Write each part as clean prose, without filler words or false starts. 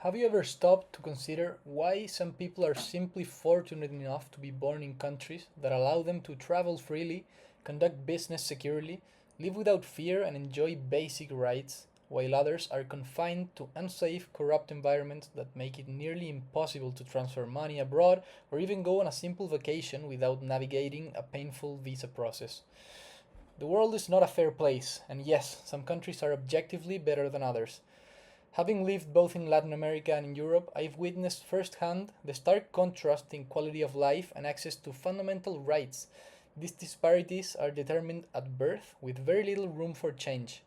Have you ever stopped to consider why some people are simply fortunate enough to be born in countries that allow them to travel freely, conduct business securely, live without fear, and enjoy basic rights, while others are confined to unsafe, corrupt environments that make it nearly impossible to transfer money abroad or even go on a simple vacation without navigating a painful visa process? The world is not a fair place, and yes, some countries are objectively better than others. Having lived both in Latin America and in Europe, I've witnessed firsthand the stark contrast in quality of life and access to fundamental rights. These disparities are determined at birth with very little room for change.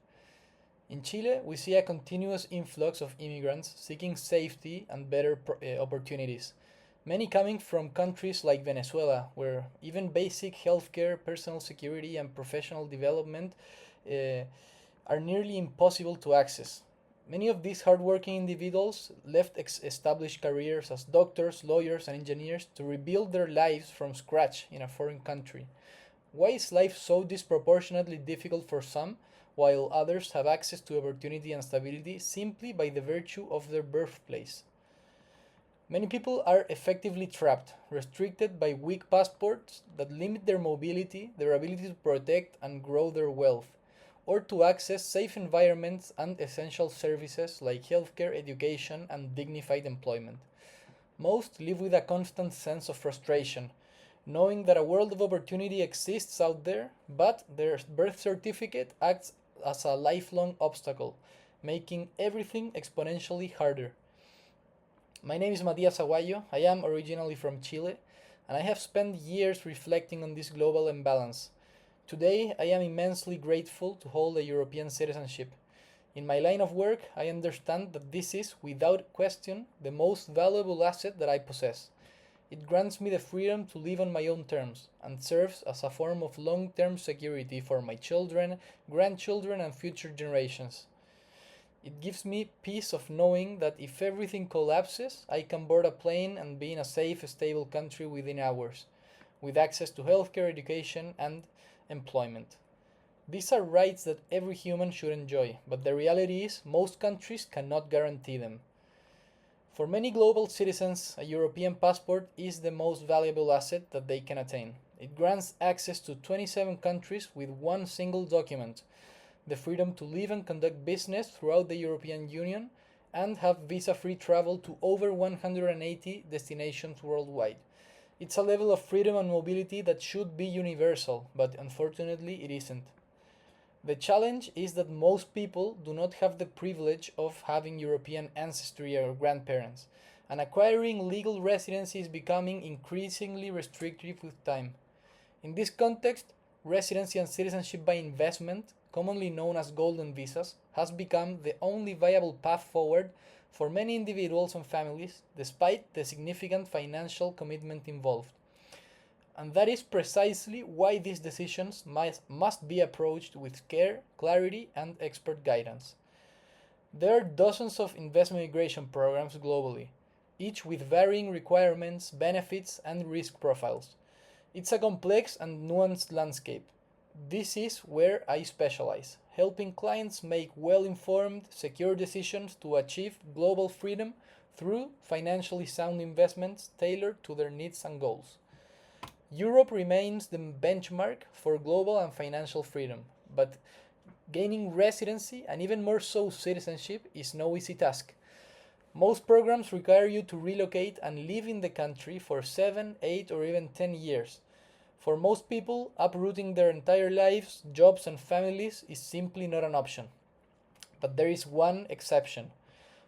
In Chile, we see a continuous influx of immigrants seeking safety and better opportunities. Many coming from countries like Venezuela, where even basic healthcare, personal security, and professional development uh, are nearly impossible to access. Many of these hardworking individuals left established careers as doctors, lawyers, and engineers to rebuild their lives from scratch in a foreign country. Why is life so disproportionately difficult for some, while others have access to opportunity and stability simply by the virtue of their birthplace? Many people are effectively trapped, restricted by weak passports that limit their mobility, their ability to protect and grow their wealth, or to access safe environments and essential services like healthcare, education, and dignified employment. Most live with a constant sense of frustration, knowing that a world of opportunity exists out there, but their birth certificate acts as a lifelong obstacle, making everything exponentially harder. My name is Matias Aguayo. I am originally from Chile, and I have spent years reflecting on this global imbalance. Today, I am immensely grateful to hold a European citizenship. In my line of work, I understand that this is, without question, the most valuable asset that I possess. It grants me the freedom to live on my own terms and serves as a form of long term security for my children, grandchildren, and future generations. It gives me peace of knowing that if everything collapses, I can board a plane and be in a safe, stable country within hours, with access to healthcare, education, and employment. These are rights that every human should enjoy, but the reality is most countries cannot guarantee them. For many global citizens, a European passport is the most valuable asset that they can attain. It grants access to 27 countries with one single document, the freedom to live and conduct business throughout the European Union, and have visa free travel to over 180 destinations worldwide. It's a level of freedom and mobility that should be universal, but unfortunately it isn't. The challenge is that most people do not have the privilege of having European ancestry or grandparents, and acquiring legal residency is becoming increasingly restrictive with time. In this context, residency and citizenship by investment, commonly known as golden visas, has become the only viable path forward for many individuals and families, despite the significant financial commitment involved. And that is precisely why these decisions must be approached with care, clarity, and expert guidance. There are dozens of investment migration programs globally, each with varying requirements, benefits, and risk profiles. It's a complex and nuanced landscape. This is where I specialize, helping clients make well informed, secure decisions to achieve global freedom through financially sound investments tailored to their needs and goals. Europe remains the benchmark for global and financial freedom, but gaining residency and even more so citizenship is no easy task. Most programs require you to relocate and live in the country for 7, 8, or even 10 years. For most people, uprooting their entire lives, jobs, and families is simply not an option. But there is one exception.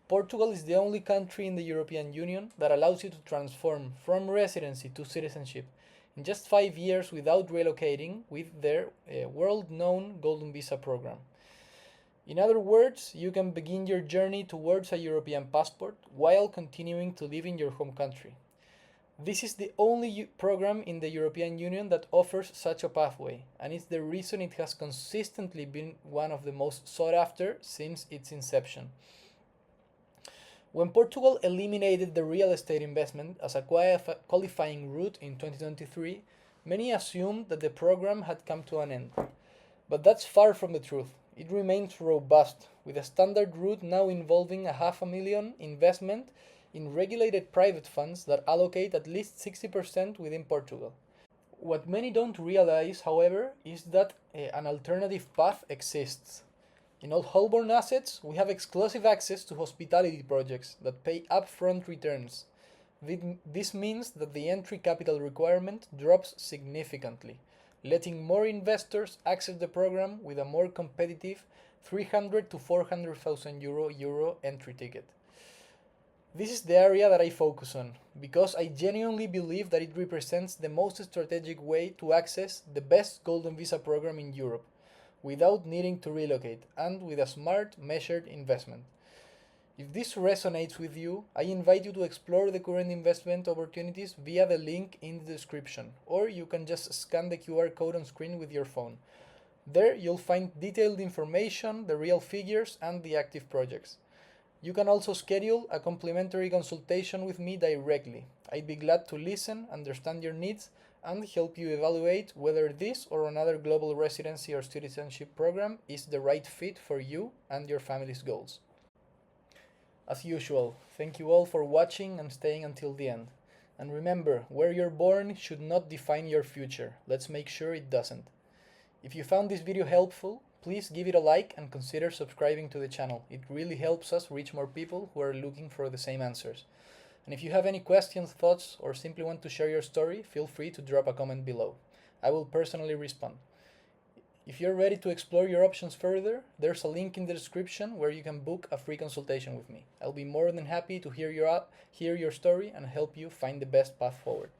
Portugal is the only country in the European Union that allows you to transform from residency to citizenship in just 5 years without relocating with their world known Golden Visa program. In other words, you can begin your journey towards a European passport while continuing to live in your home country. This is the only program in the European Union that offers such a pathway, and it's the reason it has consistently been one of the most sought after since its inception. When Portugal eliminated the real estate investment as a qualifying route in 2023, many assumed that the program had come to an end. But that's far from the truth. It remains robust, with a standard route now involving a $500,000 investment in regulated private funds that allocate at least 60% within Portugal. What many don't realize, however, is that an alternative path exists. In all Holborn assets, we have exclusive access to hospitality projects that pay upfront returns. This means that the entry capital requirement drops significantly, letting more investors access the program with a more competitive 300 to 400,000 euro entry ticket. This is the area that I focus on, because I genuinely believe that it represents the most strategic way to access the best Golden Visa program in Europe, without needing to relocate, and with a smart, measured investment. If this resonates with you, I invite you to explore the current investment opportunities via the link in the description, or you can just scan the QR code on screen with your phone. There you'll find detailed information, the real figures, and the active projects. You can also schedule a complimentary consultation with me directly. I'd be glad to listen, understand your needs, and help you evaluate whether this or another global residency or citizenship program is the right fit for you and your family's goals. As usual, thank you all for watching and staying until the end. And remember, where you're born should not define your future. Let's make sure it doesn't. If you found this video helpful, please give it a like and consider subscribing to the channel. It really helps us reach more people who are looking for the same answers. And if you have any questions, thoughts, or simply want to share your story, feel free to drop a comment below. I will personally respond. If you're ready to explore your options further, there's a link in the description where you can book a free consultation with me. I'll be more than happy to hear your story and help you find the best path forward.